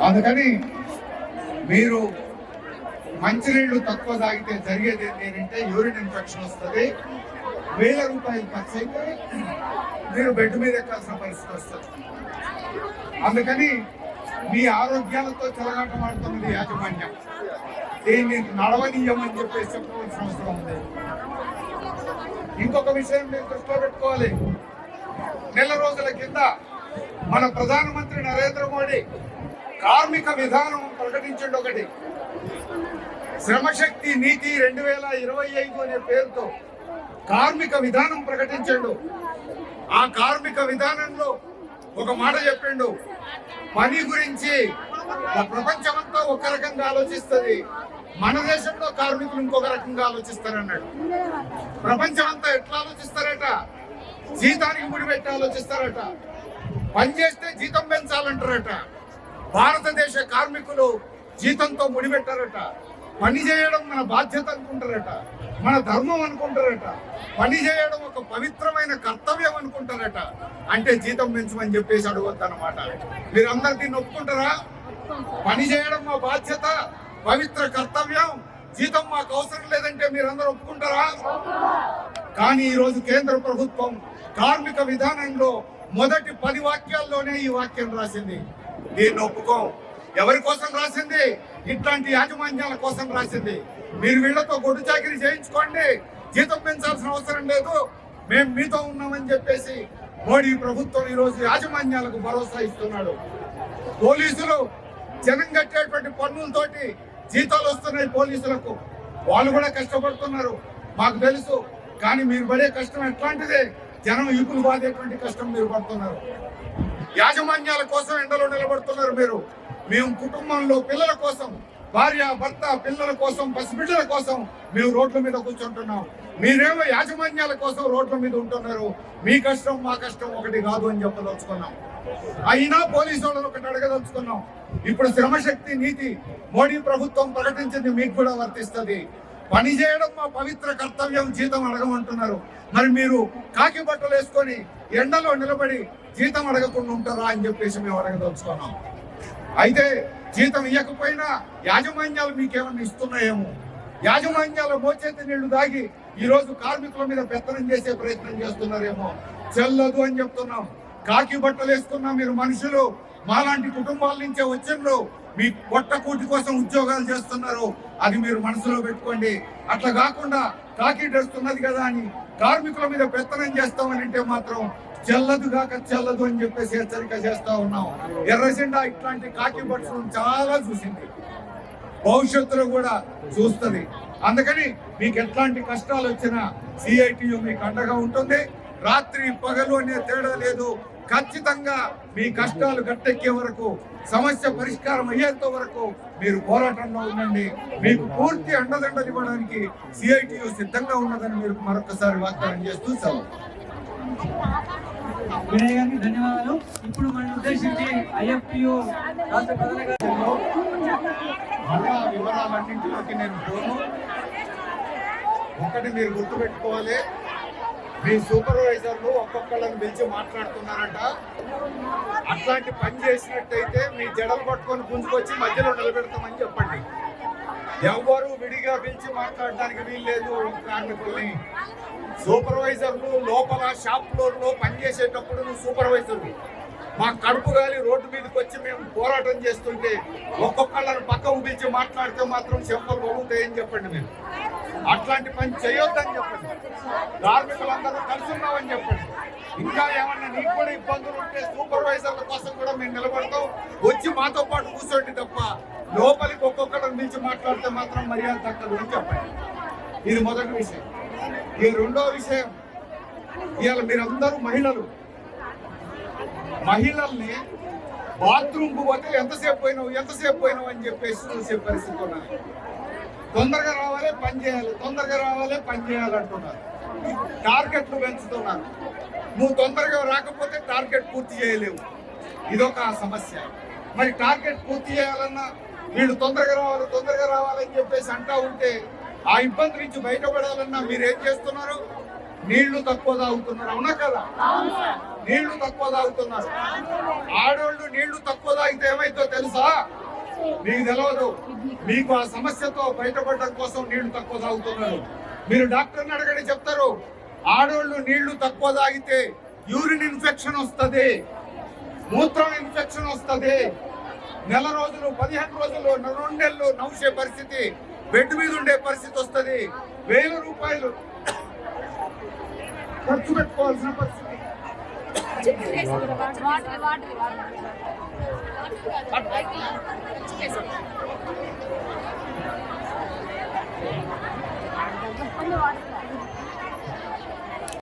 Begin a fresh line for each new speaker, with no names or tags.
అందుకని మీరు మంచినీళ్లు తక్కువ తాగితే జరిగేది ఏంటంటే యూరిన్ ఇన్ఫెక్షన్ వస్తుంది, 1000 రూపాయలు ఖర్చు అయితే మీరు బెడ్ మీద ఎక్కాల్సిన పరిస్థితి వస్తుంది. అందుకని మీ ఆరోగ్యాలతో చెలగాటమాడుతున్నది యాజమాన్యం. దీన్ని నడవనీయమని చెప్పేసి చెప్పవలసిన అవసరం ఉంది. ఇంకొక విషయం మీరు దృష్టిలో పెట్టుకోవాలి. నెల రోజుల కింద మన ప్రధానమంత్రి నరేంద్ర మోడీ కార్మిక విధానం ప్రకటించండి. ఒకటి శ్రమశక్తి నీతి 2025 అనే పేరుతో కార్మిక విధానం ప్రకటించండు. ఆ కార్మిక విధానంలో ఒక మాట చెప్పిండు, పని గురించి ప్రపంచమంతా ఒక రకంగా ఆలోచిస్తుంది, మన దేశంలో కార్మికులు ఇంకొక రకంగా ఆలోచిస్తారన్నాడు. ప్రపంచమంతా ఎట్లా ఆలోచిస్తారట? జీతానికి ముడిపెట్టి ఆలోచిస్తారట, పని చేస్తే జీతం పెంచాలంటారట. భారతదేశ కార్మికులు జీతంతో ముడిపెట్టారట. పని చేయడం మన బాధ్యత అనుకుంటారట, మన ధర్మం అనుకుంటారట, పని చేయడం ఒక పవిత్రమైన కర్తవ్యం అనుకుంటారట. అంటే జీతం పెంచమని చెప్పేసి అడగొద్దు అన్నమాట. మీరందరూ దీన్ని ఒప్పుకుంటారా? పని చేయడం మా బాధ్యత, పవిత్ర కర్తవ్యం, జీతం మాకు అవసరం లేదంటే మీరందరూ ఒప్పుకుంటారా? కానీ ఈరోజు కేంద్ర ప్రభుత్వం కార్మిక విధానంలో మొదటి 10 వాక్యాల్లోనే ఈ వాక్యం రాసింది. దీన్ని ఒప్పుకోం. ఎవరి కోసం రాసింది? ఇట్లాంటి యాజమాన్యాల కోసం రాసింది. మీరు వీళ్లతో గొడ్డు చాకిరీ చేయించుకోండి, జీతం పెంచాల్సిన అవసరం లేదు, మేము మీతో ఉన్నామని చెప్పేసి మోడీ ప్రభుత్వం ఈరోజు యాజమాన్యాలకు భరోసా ఇస్తున్నాడు. పోలీసులు జనం కట్టేటువంటి పన్నులతోటి జీతాలు వస్తున్నాయి పోలీసులకు, వాళ్ళు కూడా కష్టపడుతున్నారు మాకు తెలుసు. కానీ మీరు పడే కష్టం ఎట్లాంటిదే, జనం ఈపులు బాధేటువంటి కష్టం మీరు పడుతున్నారు. యాజమాన్యాల కోసం ఎండలో నిలబడుతున్నారు మీరు. మేము కుటుంబంలో పిల్లల కోసం, భార్య భర్త పిల్లల కోసం, పసిబిడ్డల కోసం మేము రోడ్ల మీద కూర్చుంటున్నాం. మీరేమో యాజమాన్యాల కోసం రోడ్ల మీద ఉంటున్నారు. మీ కష్టం మా కష్టం ఒకటి కాదు అని చెప్పదలుచుకున్నాం. అయినా పోలీసు వాళ్ళని ఒకటి అడగదలుచుకున్నాం. ఇప్పుడు శ్రమశక్తి నీతి మోడీ ప్రభుత్వం ప్రకటించింది, మీకు కూడా వర్తిస్తుంది. పని చేయడం మా పవిత్ర కర్తవ్యం, జీతం అడగమంటున్నారు. మరి మీరు కాకి బట్టలు వేసుకొని ఎండలో నిలబడి జీతం అడగకుండా ఉంటారా అని చెప్పేసి మేము అడగదలుచుకున్నాం. అయితే జీతం ఇవ్వకపోయినా యాజమాన్యాలు మీకేమన్నా ఇస్తున్నాయేమో, యాజమాన్యాల మోచేతి నీళ్లు దాగి ఈరోజు కార్మికుల మీద పెత్తనం చేసే ప్రయత్నం చేస్తున్నారేమో. చెల్లదు అని చెప్తున్నాం. కాకి బట్టలు వేసుకున్నా మీరు మనుషులు, మాలాంటి కుటుంబాల నుంచే వచ్చిండ్రు, మీ పొట్టకూటి కోసం ఉద్యోగాలు చేస్తున్నారు, అది మీరు మనసులో పెట్టుకోండి. అట్లా కాకుండా కాకి డ్రెస్ ఉన్నది కదా అని కార్మికుల మీద పెత్తనం చేస్తామని అంటే మాత్రం చెల్లదు కాక చెల్లదు అని చెప్పేసి హెచ్చరిక చేస్తా ఉన్నాం. ఎర్రజెండా ఇట్లాంటి కాకి బట్టలు చాలా చూసింది, భవిష్యత్తులో కూడా చూస్తుంది. అందుకని మీకు ఎట్లాంటి కష్టాలు వచ్చినా సిఐటియు మీకు అండగా ఉంటుంది. రాత్రి పగలు అనే తేడా లేదు. ఖచ్చితంగా మీ కష్టాలు గట్టెక్కే వరకు, సమస్య పరిష్కారం అయ్యేంత వరకు మీరు పోరాటంలో ఉండండి. మీకు పూర్తి అండదండలు ఇవ్వడానికి సిఐటియు సిద్ధంగా ఉన్నదని మీరు మరొకసారి వాగ్దానం చేస్తూ సెలవు.
వినయ్ గారికి ధన్యవాదాలు. ఇప్పుడు మన ఉద్దేశించి ఐఎఫ్టియు రాష్ట్ర ప్రధాన
వివరాలన్నింటిలోకి నేను పోను. ఒకటి మీరు గుర్తుపెట్టుకోవాలి, మీ సూపర్వైజర్లు ఒక్కొక్కళ్ళని పిలిచి మాట్లాడుతున్నారట. అట్లాంటి పని చేసినట్టయితే మీ జడలు పట్టుకొని గుంజుకొచ్చి మధ్యలో నిలబెడతామని చెప్పండి. ఎవరు విడిగా పిలిచి మాట్లాడడానికి వీల్లేదు. కార్మికుల్ని సూపర్వైజర్లు లోపల షాప్ ఫ్లోర్ లో పనిచేసేటప్పుడు నువ్వు సూపర్వైజర్లు, మా కడుపు గాలి రోడ్డు మీదకి వచ్చి మేము పోరాటం చేస్తుంటే ఒక్కొక్కళ్ళని పక్కకు పిలిచి మాట్లాడితే మాత్రం చెంపలు బాగుంటాయని చెప్పండి. మీరు అట్లాంటి పని చేయొద్దని చెప్పండి. కార్మికులందరూ కలిసి ఉన్నామని చెప్పండి. ఇంకా ఏమన్నా నీకు కూడా ఇబ్బందులు ఉంటే సూపర్వైజర్ల కోసం కూడా మేము నిలబడతాం, వచ్చి మాతో పాటు కూర్చోండి తప్ప లోపలికి ఒక్కొక్కళ్ళని పిలిచి మాట్లాడితే మాత్రం మర్యాద దక్కదు అని చెప్పండి. ఇది మొదటి విషయం. ఈ రెండో విషయం, ఇవాళ మీరందరూ మహిళల్ని బాత్రూమ్కు పోతే ఎంతసేపు పోయినావు అని చెప్పేసి చూసే పరిస్థితి ఉన్నది. తొందరగా రావాలి పని చేయాలి, తొందరగా రావాలి పని చేయాలి అంటున్నారు. టార్గెట్లు పెంచుతున్నారు. నువ్వు తొందరగా రాకపోతే టార్గెట్ పూర్తి చేయలేవు. ఇదొక సమస్య. మరి టార్గెట్ పూర్తి చేయాలన్నా వీళ్ళు తొందరగా రావాలని చెప్పేసి అంటా ఉంటే ఆ ఇబ్బంది నుంచి బయటపడాలన్నా మీరేం చేస్తున్నారు? నీళ్లు తక్కువ తాగుతున్నారు. అవునా కదా? నీళ్లు తక్కువ తాగుతున్నారు. ఆడోళ్ళు నీళ్లు తక్కువ తాగితే ఏమైతో తెలుసా? మీకు తెలియదు. మీకు ఆ సమస్యతో బయటపడడం కోసం నీళ్లు తక్కువ తాగుతున్నారు. మీరు డాక్టర్ని అడగండి, చెప్తారు ఆడోళ్ళు నీళ్లు తక్కువ తాగితే యూరిన్ ఇన్ఫెక్షన్ వస్తుంది, మూత్రం ఇన్ఫెక్షన్ వస్తుంది, నెల రోజులు 15 రోజులు 2 నెలలు నవ్వుసే పరిస్థితి, బెడ్ మీద ఉండే పరిస్థితి వస్తుంది, 1000 రూపాయలు ఖర్చు పెట్టుకోవాల్సిన పరిస్థితి.
వాటర్